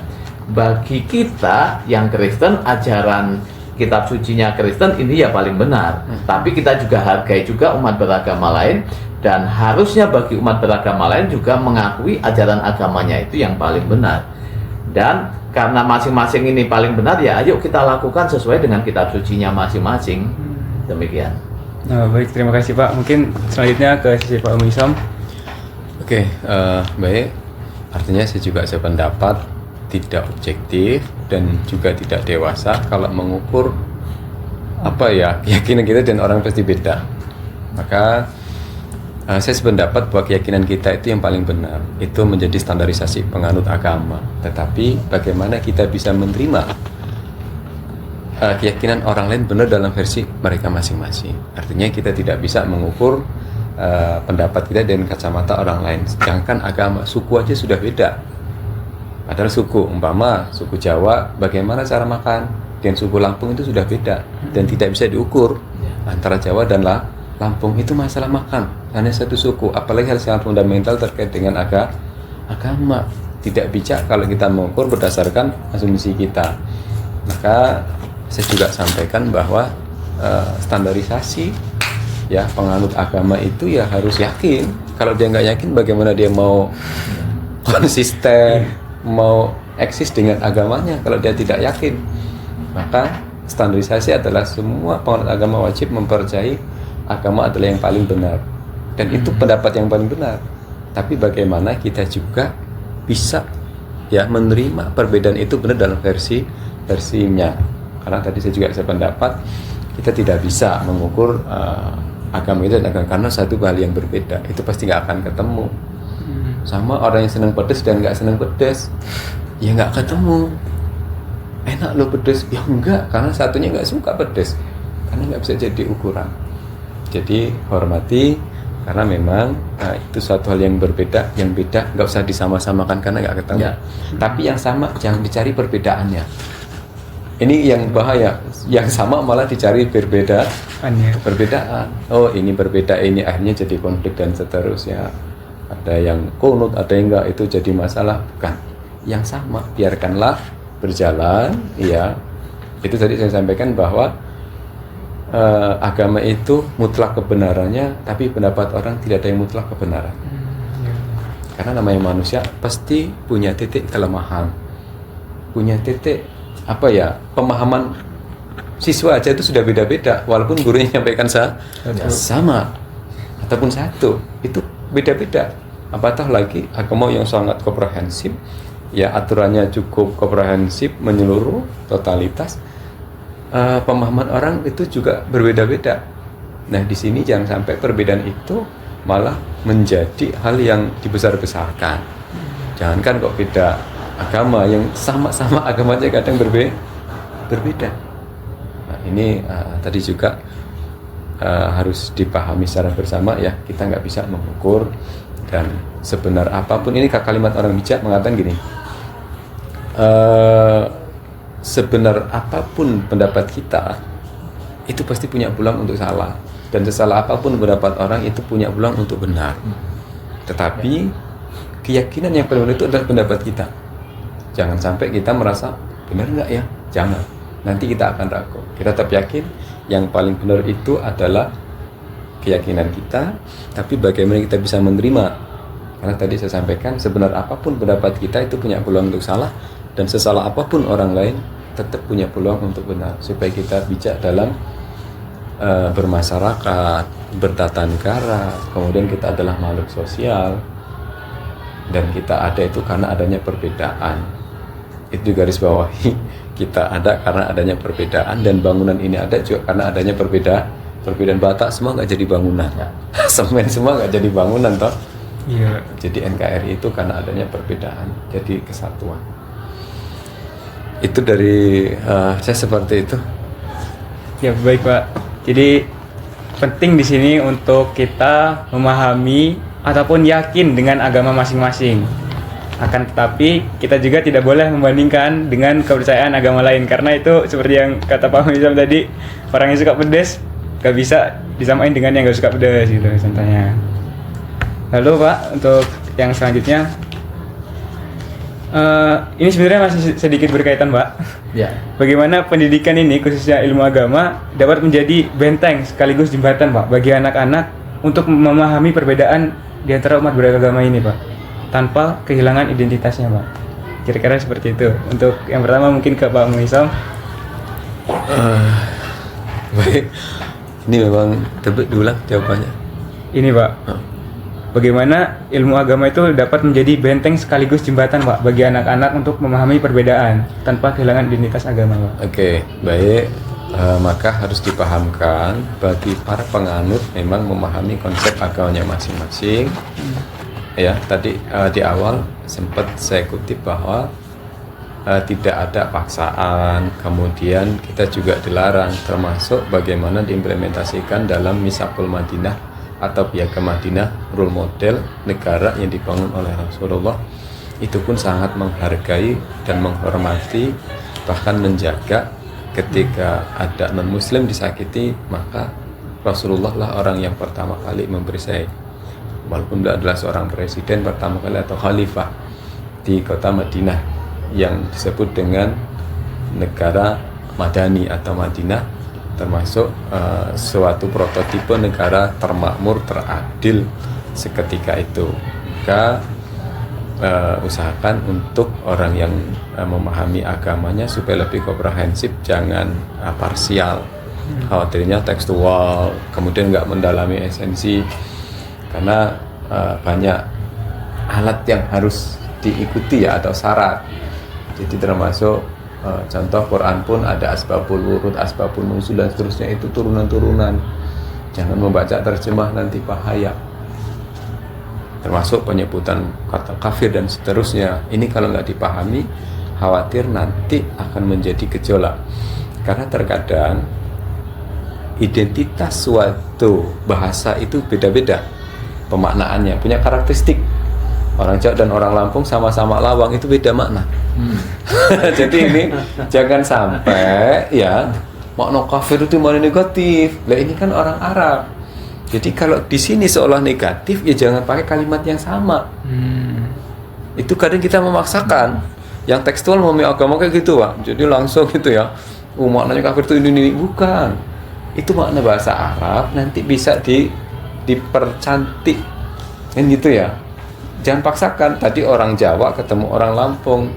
Bagi kita yang Kristen, ajaran kitab sucinya Kristen ini ya paling benar. Tapi kita juga hargai juga umat beragama lain, dan harusnya bagi umat beragama lain juga mengakui ajaran agamanya itu yang paling benar. Dan karena masing-masing ini paling benar, ya ayo kita lakukan sesuai dengan kitab sucinya masing-masing. Demikian. Nah, baik, terima kasih Pak. Mungkin selanjutnya ke sisi Pak Umisom. Oke, baik. Artinya saya juga sependapat tidak objektif dan juga tidak dewasa kalau mengukur keyakinan kita dan orang pasti beda. Maka saya sependapat bahwa keyakinan kita itu yang paling benar, itu menjadi standarisasi penganut agama. Tetapi bagaimana kita bisa menerima keyakinan orang lain benar dalam versi mereka masing-masing. Artinya kita tidak bisa mengukur pendapat kita dengan kacamata orang lain. Sedangkan agama, suku aja sudah beda. Padahal suku, umpama suku Jawa bagaimana cara makan dengan suku Lampung itu sudah beda dan tidak bisa diukur antara Jawa dan Lampung. Itu masalah makan, hanya satu suku. Apalagi hal sangat fundamental terkait dengan agama. Tidak bijak kalau kita mengukur berdasarkan asumsi kita. Maka saya juga sampaikan bahwa standarisasi ya penganut agama itu ya harus yakin. Kalau dia nggak yakin, bagaimana dia mau konsisten, mau eksis dengan agamanya kalau dia tidak yakin? Maka standarisasi adalah semua penganut agama wajib mempercayai agama adalah yang paling benar, dan itu pendapat yang paling benar. Tapi bagaimana kita juga bisa ya menerima perbedaan itu benar dalam versinya? Karena tadi saya juga sependapat kita tidak bisa mengukur agama itu dan agama, karena satu hal yang berbeda itu pasti nggak akan ketemu. Sama orang yang senang pedas dan nggak senang pedas, ya nggak ketemu. Enak lo pedas, ya enggak, karena satunya nggak suka pedas, karena nggak bisa jadi ukuran. Jadi hormati, karena memang itu suatu hal yang berbeda, yang beda nggak usah disama-samakan karena nggak ketemu. Ya. Tapi yang sama jangan dicari perbedaannya. Ini yang bahaya, yang sama malah dicari perbedaan. Oh ini berbeda, ini akhirnya jadi konflik dan seterusnya. Ada yang kunut, ada yang enggak, itu jadi masalah. Bukan, yang sama biarkanlah berjalan. Ya, itu tadi saya sampaikan bahwa agama itu mutlak kebenarannya, tapi pendapat orang tidak ada yang mutlak kebenaran. Karena namanya manusia pasti punya titik kelemahan, punya titik pemahaman siswa aja itu sudah beda-beda, walaupun gurunya nyampaikan sama ataupun satu, itu beda-beda. Apatah lagi agama yang sangat komprehensif, ya aturannya cukup komprehensif, menyeluruh, totalitas. Pemahaman orang itu juga berbeda-beda. Nah, di sini jangan sampai perbedaan itu malah menjadi hal yang dibesar-besarkan. Jangankan kok beda agama, yang sama-sama agamanya kadang berbeda. Nah, ini tadi juga harus dipahami secara bersama ya, kita nggak bisa mengukur. Dan sebenar apapun, ini kalimat orang bijak mengatakan gini, sebenar apapun pendapat kita itu pasti punya peluang untuk salah, dan sesalah apapun pendapat orang itu punya peluang untuk benar. Tetapi keyakinan yang paling benar itu adalah pendapat kita. Jangan sampai kita merasa benar nggak ya, jangan, nanti kita akan ragu. Kita tetap yakin yang paling benar itu adalah keyakinan kita, tapi bagaimana kita bisa menerima. Karena tadi saya sampaikan, sebenar apapun pendapat kita itu punya peluang untuk salah, dan sesalah apapun orang lain tetap punya peluang untuk benar. Supaya kita bijak dalam bermasyarakat, bertata negara. Kemudian kita adalah makhluk sosial, dan kita ada itu karena adanya perbedaan. Itu garis bawahi, kita ada karena adanya perbedaan, dan bangunan ini ada juga karena adanya perbedaan bata semua nggak jadi bangunan, semen semua nggak jadi bangunan toh. Iya. Jadi NKRI itu karena adanya perbedaan jadi kesatuan. Itu dari saya seperti itu. Ya baik Pak. Jadi penting di sini untuk kita memahami ataupun yakin dengan agama masing-masing. Akan tetapi kita juga tidak boleh membandingkan dengan kepercayaan agama lain, karena itu seperti yang kata Pak Misam tadi, orang yang suka pedas gak bisa disamain dengan yang gak suka pedas gitu contohnya. Lalu Pak, untuk yang selanjutnya ini sebenarnya masih sedikit berkaitan Pak. Ya. Bagaimana pendidikan ini, khususnya ilmu agama, dapat menjadi benteng sekaligus jembatan Pak bagi anak-anak untuk memahami perbedaan di antara umat beragama ini Pak, tanpa kehilangan identitasnya Pak. Kira-kira seperti itu. Untuk yang pertama mungkin ke Pak Muisam. Baik. Ini memang diulang jawabannya. Ini Pak, bagaimana ilmu agama itu dapat menjadi benteng sekaligus jembatan Pak bagi anak-anak untuk memahami perbedaan tanpa kehilangan identitas agama Pak. Oke, baik. Maka harus dipahamkan bagi para penganut memang memahami konsep agamanya masing-masing. Ya, tadi di awal sempat saya kutip bahwa tidak ada paksaan, kemudian kita juga dilarang, termasuk bagaimana diimplementasikan dalam Misakul Madinah atau Piagam Madinah, role model negara yang dibangun oleh Rasulullah. Itu pun sangat menghargai dan menghormati, bahkan menjaga ketika ada non-muslim disakiti, maka Rasulullah lah orang yang pertama kali memperisai. Walaupun beliau adalah seorang presiden pertama kali atau khalifah di kota Madinah yang disebut dengan negara Madani atau Madinah, termasuk suatu prototipe negara termakmur, teradil seketika itu. Maka usahakan untuk orang yang memahami agamanya supaya lebih komprehensif, jangan parsial. Khawatirnya tekstual, kemudian nggak mendalami esensi, karena banyak alat yang harus diikuti ya, atau syarat. Jadi termasuk contoh Quran pun ada asbabul wurud, asbabul nuzul dan seterusnya, itu turunan-turunan. Jangan membaca terjemah, nanti bahaya. Termasuk penyebutan kata kafir dan seterusnya. Ini kalau nggak dipahami, khawatir nanti akan menjadi gejolak. Karena terkadang identitas suatu bahasa itu beda-beda pemaknaannya, punya karakteristik. Orang Jawa dan orang Lampung sama-sama lawang itu beda makna. Jadi ini jangan sampai ya makna kafir itu makna negatif. Lah ini kan orang Arab. Jadi kalau di sini seolah negatif, ya jangan pakai kalimat yang sama. Itu kadang kita memaksakan. Yang tekstual memahami agama kayak gitu Pak. Jadi langsung gitu ya. Maknanya kafir itu ini bukan. Itu makna bahasa Arab, nanti bisa dipercantik. Kan gitu ya. Jangan paksakan. Tadi orang Jawa ketemu orang Lampung,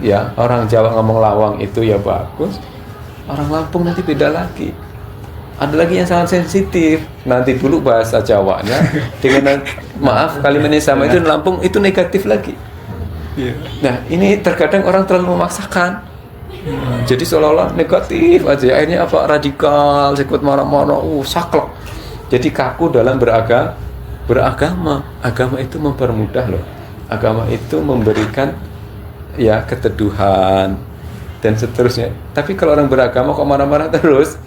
ya orang Jawa ngomong lawang itu ya bagus, orang Lampung nanti beda lagi. Ada lagi yang sangat sensitif, nanti dulu bahasa Jawanya dengan maaf kalimatnya sama, itu Lampung itu negatif lagi. Nah ini terkadang orang terlalu memaksakan, jadi seolah-olah negatif aja, akhirnya apa, radikal, sikut marah-marah, saklek, jadi kaku dalam beragama. Agama itu mempermudah loh. Agama itu memberikan ya keteduhan, dan seterusnya. Tapi kalau orang beragama kok marah-marah terus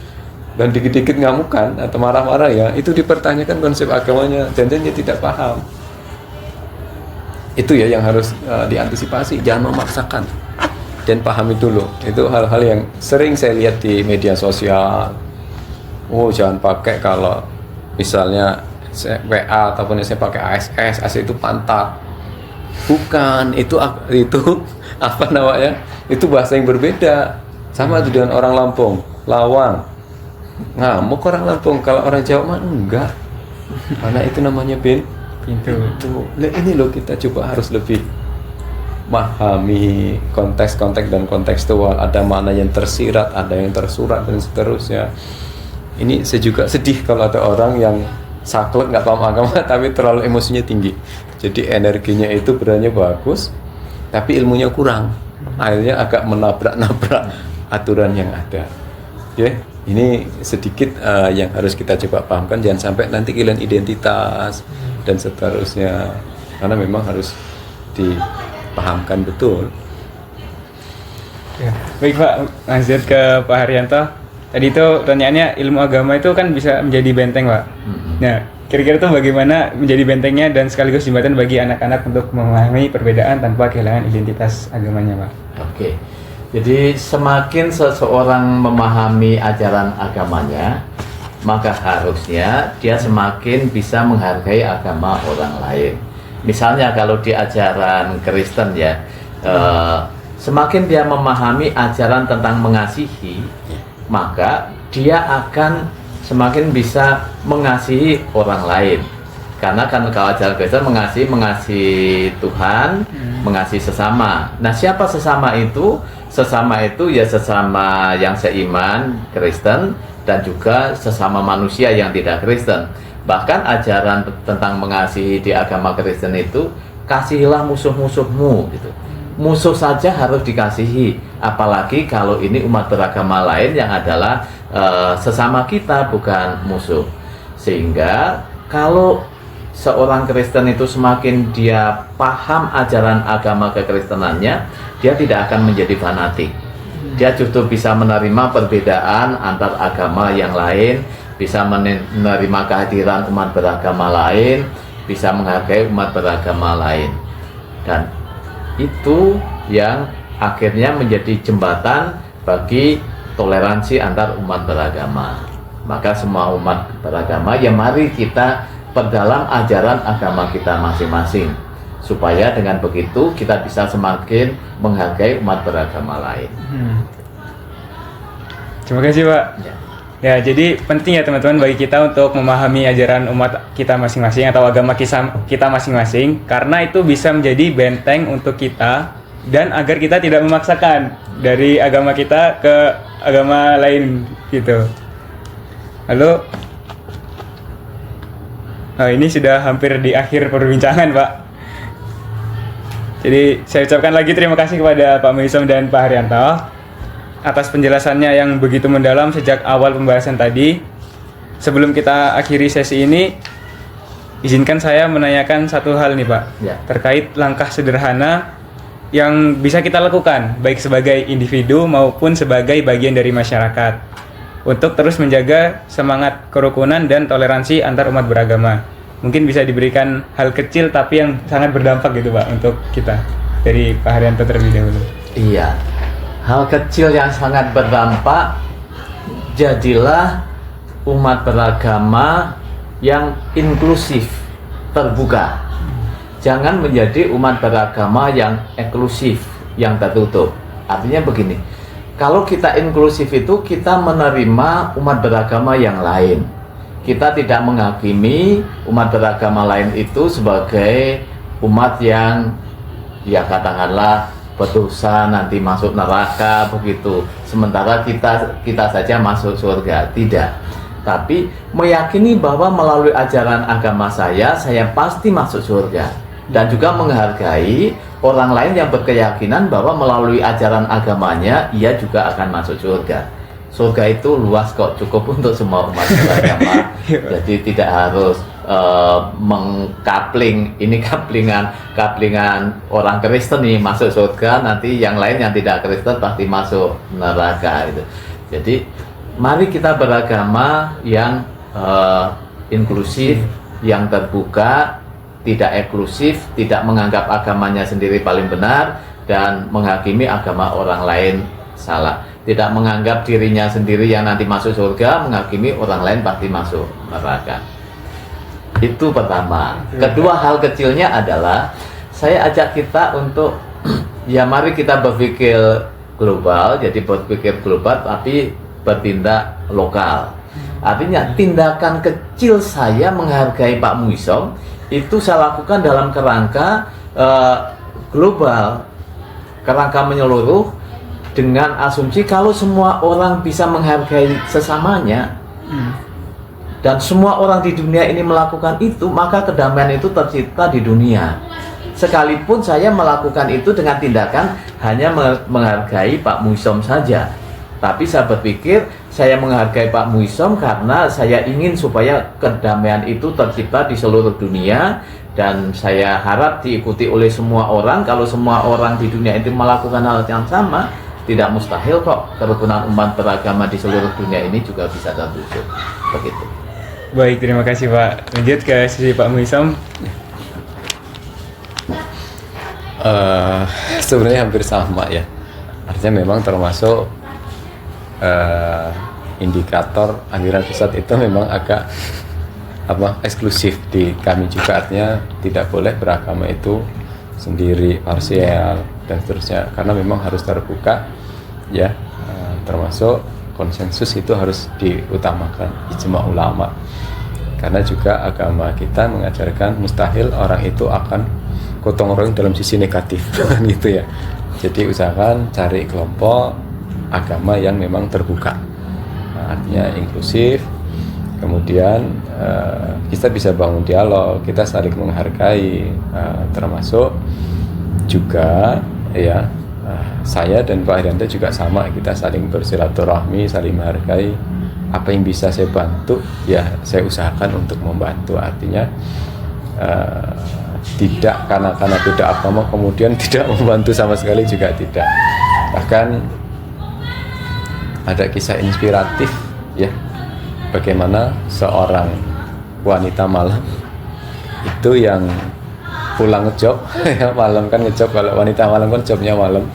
dan dikit-dikit ngamukan atau marah-marah, ya itu dipertanyakan konsep agamanya, dan dia tidak paham. Itu ya yang harus diantisipasi, jangan memaksakan dan pahami dulu. Itu hal-hal yang sering saya lihat di media sosial. Oh, jangan pakai kalau misalnya saya WA ataupun saya pakai ASS itu pantat. Bukan, itu apa namanya? Itu bahasa yang berbeda. Sama itu dengan orang Lampung, lawang. Ngamuk orang Lampung, kalau orang Jawa mah enggak. Karena itu namanya pintu. Nah, ini loh, kita coba harus lebih memahami konteks-konteks dan kontekstual. Ada mana yang tersirat, ada yang tersurat dan seterusnya. Ini saya juga sedih kalau ada orang yang saklek, nggak paham agama tapi terlalu emosinya tinggi. Jadi energinya itu berani bagus, tapi ilmunya kurang. Akhirnya agak menabrak-nabrak aturan yang ada. Ya, ini sedikit yang harus kita coba pahamkan. Jangan sampai nanti kehilangan identitas dan seterusnya. Karena memang harus dipahamkan betul. Ya. Baik Pak, lanjut ke Pak Haryanto. Tadi itu pertanyaannya, ilmu agama itu kan bisa menjadi benteng, Pak. Nah, kira-kira tuh bagaimana menjadi bentengnya dan sekaligus jembatan bagi anak-anak untuk memahami perbedaan tanpa kehilangan identitas agamanya, Pak? Oke. Jadi semakin seseorang memahami ajaran agamanya, maka harusnya dia semakin bisa menghargai agama orang lain. Misalnya kalau di ajaran Kristen ya, semakin dia memahami ajaran tentang mengasihi, maka dia akan semakin bisa mengasihi orang lain. Karena kan kalau ajaran Kristen mengasihi Tuhan, mengasihi sesama. Nah, siapa sesama itu? Sesama itu ya sesama yang seiman Kristen dan juga sesama manusia yang tidak Kristen. Bahkan ajaran tentang mengasihi di agama Kristen itu, kasihilah musuh-musuhmu gitu. Musuh saja harus dikasihi, apalagi kalau ini umat beragama lain yang adalah sesama kita, bukan musuh. Sehingga kalau seorang Kristen itu semakin dia paham ajaran agama kekristenannya, dia tidak akan menjadi fanatik. Dia justru bisa menerima perbedaan antar agama yang lain, bisa menerima kehadiran umat beragama lain, bisa menghargai umat beragama lain. Dan itu yang akhirnya menjadi jembatan bagi toleransi antar umat beragama. Maka semua umat beragama, ya mari kita perdalam ajaran agama kita masing-masing, supaya dengan begitu kita bisa semakin menghargai umat beragama lain. Terima kasih, Pak. Ya, jadi penting ya teman-teman bagi kita untuk memahami ajaran umat kita masing-masing atau agama kita masing-masing, karena itu bisa menjadi benteng untuk kita dan agar kita tidak memaksakan dari agama kita ke agama lain gitu. Lalu ini sudah hampir di akhir perbincangan, Pak. Jadi saya ucapkan lagi terima kasih kepada Pak Mehisom dan Pak Haryanto atas penjelasannya yang begitu mendalam sejak awal pembahasan tadi. Sebelum kita akhiri sesi ini, izinkan saya menanyakan satu hal nih, Pak. Ya. Terkait langkah sederhana yang bisa kita lakukan, baik sebagai individu maupun sebagai bagian dari masyarakat, untuk terus menjaga semangat kerukunan dan toleransi antar umat beragama. Mungkin bisa diberikan hal kecil tapi yang sangat berdampak gitu, Pak, untuk kita. Dari Pak Haryanto terlebih dahulu. Iya, hal kecil yang sangat berdampak. Jadilah umat beragama yang inklusif, terbuka. Jangan menjadi umat beragama yang eksklusif, yang tertutup. Artinya begini, kalau kita inklusif itu kita menerima umat beragama yang lain. Kita tidak menghakimi umat beragama lain itu sebagai umat yang ya katakanlah berdosa, nanti masuk neraka begitu. Sementara kita saja masuk surga. Tidak. Tapi meyakini bahwa melalui ajaran agama saya pasti masuk surga. Dan juga menghargai orang lain yang berkeyakinan bahwa melalui ajaran agamanya ia juga akan masuk surga. Surga itu luas kok, cukup untuk semua umat beragama. Jadi tidak harus mengkapling, ini kaplingan orang Kristen nih masuk surga, nanti yang lain yang tidak Kristen pasti masuk neraka itu. Jadi mari kita beragama yang inklusif, yang terbuka, tidak eksklusif, tidak menganggap agamanya sendiri paling benar dan menghakimi agama orang lain salah. Tidak menganggap dirinya sendiri yang nanti masuk surga, menghakimi orang lain pasti masuk neraka. Itu pertama. Kedua, hal kecilnya adalah saya ajak kita untuk ya mari kita berpikir global, jadi berpikir global tapi bertindak lokal. Artinya tindakan kecil saya menghargai Pak Muisom itu saya lakukan dalam kerangka global, kerangka menyeluruh, dengan asumsi kalau semua orang bisa menghargai sesamanya dan semua orang di dunia ini melakukan itu, maka kedamaian itu tercipta di dunia. Sekalipun saya melakukan itu dengan tindakan hanya menghargai Pak Muisom saja, tapi saya berpikir saya menghargai Pak Muisom karena saya ingin supaya kedamaian itu tercipta di seluruh dunia, dan saya harap diikuti oleh semua orang. Kalau semua orang di dunia itu melakukan hal yang sama, tidak mustahil kok kerukunan umat beragama di seluruh dunia ini juga bisa terwujud. Begitu. Baik, terima kasih Pak. Lanjut ke sisi Pak Muisom. Sebenarnya hampir sama ya. Artinya memang termasuk indikator aliran sesat itu memang agak eksklusif di kami juga. Artinya tidak boleh beragama itu sendiri, parsial dan seterusnya, karena memang harus terbuka ya. Termasuk konsensus itu harus diutamakan, ijma ulama, karena juga agama kita mengajarkan mustahil orang itu akan gotong royong dalam sisi negatif gitu ya. Jadi usahakan cari kelompok agama yang memang terbuka, artinya inklusif. Kemudian kita bisa bangun dialog, kita saling menghargai, termasuk juga ya saya dan Pak Herianto juga sama, kita saling bersilaturahmi, saling menghargai. Apa yang bisa saya bantu ya saya usahakan untuk membantu. Artinya tidak karena beda agama kemudian tidak membantu sama sekali, juga tidak. Bahkan ada kisah inspiratif ya, bagaimana seorang wanita malam itu yang pulang ngejob ya, malam kan ngejob, kalau wanita malam kan jobnya malam.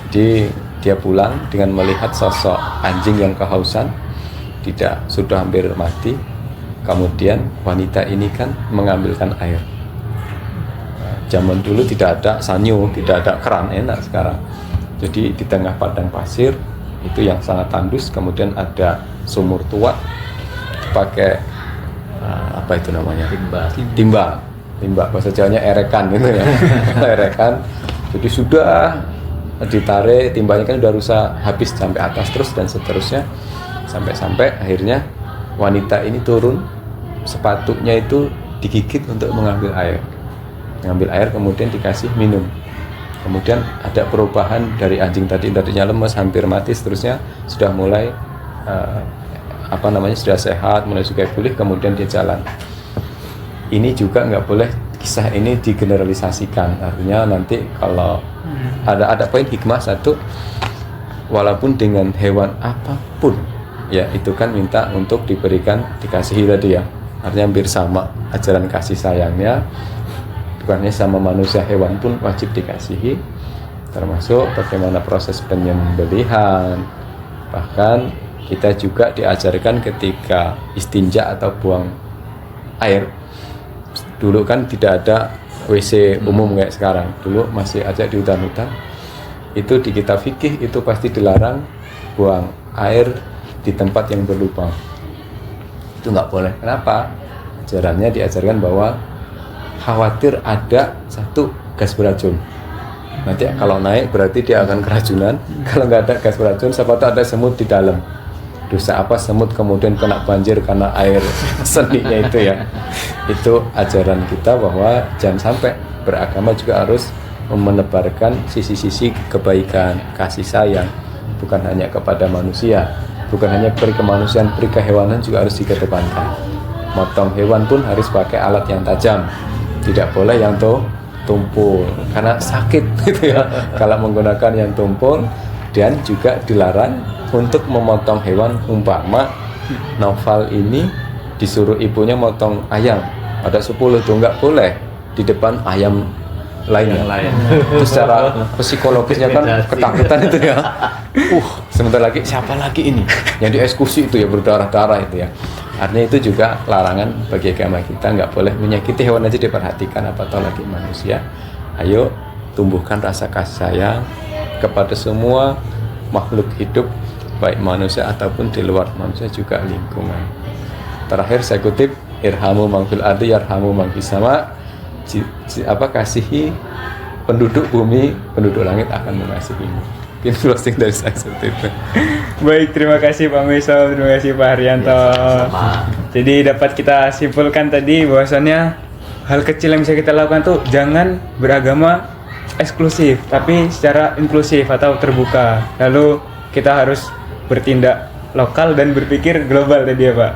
Jadi dia pulang dengan melihat sosok anjing yang kehausan, sudah hampir mati. Kemudian wanita ini kan mengambilkan air. Zaman dulu tidak ada sanyo, tidak ada keran, enak sekarang. Jadi di tengah padang pasir itu yang sangat tandus, kemudian ada sumur tua, pakai apa itu namanya? Timba, bahasa Jawanya erekan gitu ya. Erekan. Jadi sudah ditarik, timbanya kan udah rusak, habis sampai atas terus dan seterusnya, sampai akhirnya wanita ini turun, sepatunya itu digigit untuk mengambil air, kemudian dikasih minum. Kemudian ada perubahan dari anjing tadinya lemes, hampir mati, seterusnya sudah mulai sudah sehat, mulai suka pulih, kemudian dia jalan. Ini juga nggak boleh kisah ini digeneralisasikan. Artinya nanti kalau ada poin hikmah satu, walaupun dengan hewan apapun ya itu kan minta untuk dikasihi tadi ya. Artinya hampir sama ajaran kasih sayangnya, bukannya sama manusia, hewan pun wajib dikasihi, termasuk bagaimana proses penyembelihan. Bahkan kita juga diajarkan ketika istinja atau buang air. Dulu kan tidak ada WC umum kayak sekarang. Dulu masih ada di hutan-hutan. Itu di kitab fikih itu pasti dilarang buang air di tempat yang berlubang. Itu nggak boleh. Kenapa? Ajarannya diajarkan bahwa khawatir ada satu gas beracun. Nanti kalau naik berarti dia akan keracunan. Kalau nggak ada gas beracun, siapa tahu ada semut di dalam. Dosa apa semut kemudian kena banjir karena air seninya itu ya. Itu ajaran kita bahwa jangan sampai beragama juga harus menebarkan sisi-sisi kebaikan, kasih sayang, bukan hanya kepada manusia, bukan hanya peri kemanusiaan, peri kehewanan juga harus dikedepankan. Motong hewan pun harus pakai alat yang tajam, tidak boleh yang tumpul karena sakit gitu ya kalau menggunakan yang tumpul. Dan juga dilarang untuk memotong hewan, umpama Noval ini disuruh ibunya motong ayam, ada 10 tuh nggak boleh di depan ayam lainnya. Itu secara psikologisnya kan ketakutan itu ya. Sebentar lagi siapa lagi ini yang dieksekusi itu ya, berdarah-darah itu ya. Artinya itu juga larangan bagi agama kita, nggak boleh menyakiti hewan aja diperhatikan, apatah lagi manusia. Ayo tumbuhkan rasa kasih sayang kepada semua makhluk hidup, baik manusia ataupun di luar manusia, juga lingkungan. Terakhir saya kutip, irhamu man fil ardi yarhamu man fis sama. Kasihi penduduk bumi, penduduk langit akan mengasihimu. Mungkin closing dari saya seperti itu. Baik, terima kasih Pak Muisom, terima kasih Pak Haryanto. Jadi dapat kita simpulkan tadi bahwasannya hal kecil yang bisa kita lakukan tuh jangan beragama eksklusif, tapi secara inklusif atau terbuka. Lalu kita harus bertindak lokal dan berpikir global tadi ya Pak.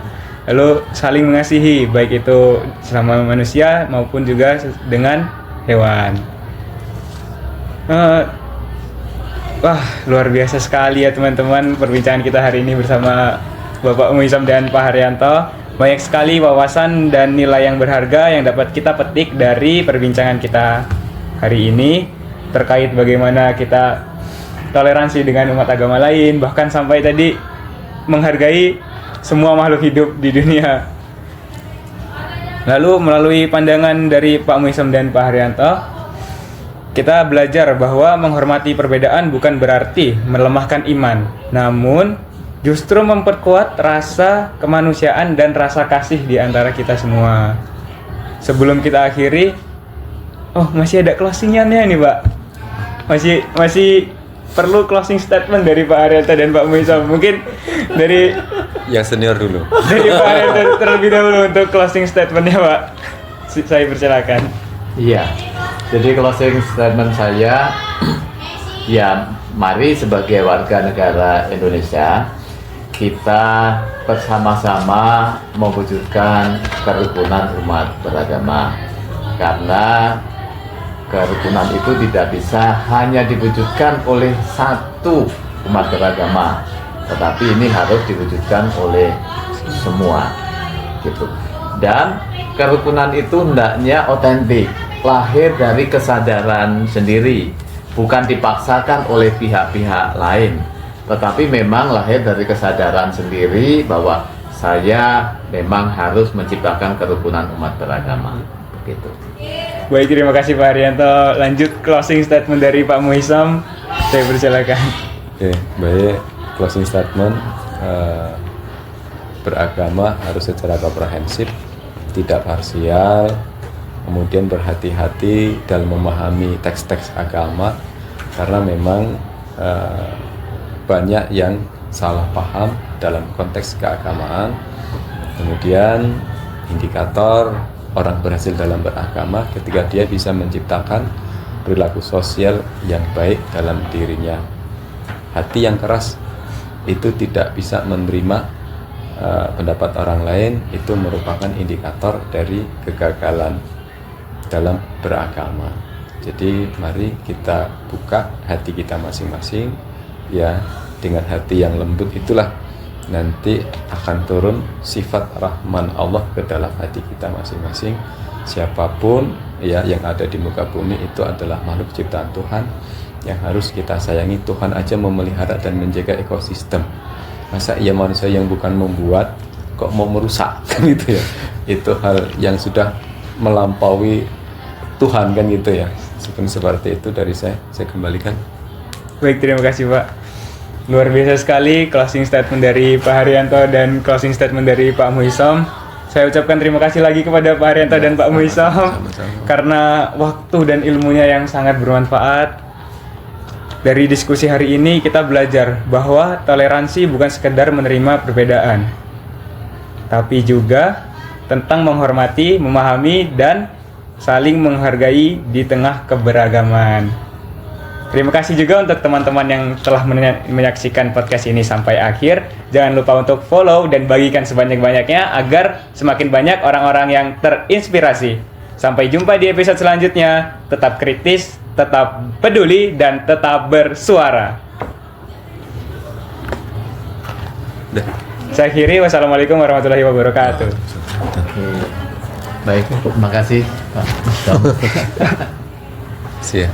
Lalu saling mengasihi, baik itu sama manusia maupun juga dengan hewan. Wah, luar biasa sekali ya teman-teman perbincangan kita hari ini bersama Bapak Muisom dan Pak Haryanto. Banyak sekali wawasan dan nilai yang berharga yang dapat kita petik dari perbincangan kita hari ini terkait bagaimana kita toleransi dengan umat agama lain, bahkan sampai tadi menghargai semua makhluk hidup di dunia. Lalu melalui pandangan dari Pak Muisom dan Pak Haryanto, kita belajar bahwa menghormati perbedaan bukan berarti melemahkan iman, namun justru memperkuat rasa kemanusiaan dan rasa kasih di antara kita semua. Sebelum kita akhiri, masih ada closingnya nih Pak. Masih perlu closing statement dari Pak Haryanto dan Pak Muisom. Mungkin dari yang senior dulu. Dari Pak Haryanto terlebih dahulu untuk closing statementnya Pak. Saya persilakan. Iya. Jadi closing statement saya, ya mari sebagai warga negara Indonesia kita bersama-sama mewujudkan kerukunan umat beragama, karena kerukunan itu tidak bisa hanya diwujudkan oleh satu umat beragama, tetapi ini harus diwujudkan oleh semua gitu. Dan kerukunan itu hendaknya otentik, lahir dari kesadaran sendiri, bukan dipaksakan oleh pihak-pihak lain, tetapi memang lahir dari kesadaran sendiri bahwa saya memang harus menciptakan kerukunan umat beragama. Begitu. Baik, terima kasih Pak Haryanto. Lanjut closing statement dari Pak Muisom. Saya persilakan. Oke, baik. Closing statement, beragama harus secara komprehensif, tidak parsial, kemudian berhati-hati dalam memahami teks-teks agama, karena memang banyak yang salah paham dalam konteks keagamaan. Kemudian indikator orang berhasil dalam beragama ketika dia bisa menciptakan perilaku sosial yang baik dalam dirinya. Hati yang keras itu tidak bisa menerima pendapat orang lain, itu merupakan indikator dari kegagalan dalam beragama. Jadi mari kita buka hati kita masing-masing, ya, dengan hati yang lembut itulah nanti akan turun sifat rahman Allah ke dalam hati kita masing-masing. Siapapun ya yang ada di muka bumi itu adalah makhluk ciptaan Tuhan yang harus kita sayangi. Tuhan aja memelihara dan menjaga ekosistem, masa ia manusia yang bukan membuat kok mau merusak kan gitu ya. Itu hal yang sudah melampaui Tuhan kan gitu ya. Seperti itu dari saya kembalikan. Baik, terima kasih Pak. Luar biasa sekali closing statement dari Pak Haryanto dan closing statement dari Pak Muisom. Saya ucapkan terima kasih lagi kepada Pak Haryanto dan Pak Muisom karena waktu dan ilmunya yang sangat bermanfaat. Dari diskusi hari ini kita belajar bahwa toleransi bukan sekedar menerima perbedaan, tapi juga tentang menghormati, memahami, dan saling menghargai di tengah keberagaman. Terima kasih juga untuk teman-teman yang telah menyaksikan podcast ini sampai akhir. Jangan lupa untuk follow dan bagikan sebanyak-banyaknya agar semakin banyak orang-orang yang terinspirasi. Sampai jumpa di episode selanjutnya. Tetap kritis, tetap peduli, dan tetap bersuara. Saya akhiri. Wassalamualaikum warahmatullahi wabarakatuh. Baik, terima kasih Pak Tom. Siap.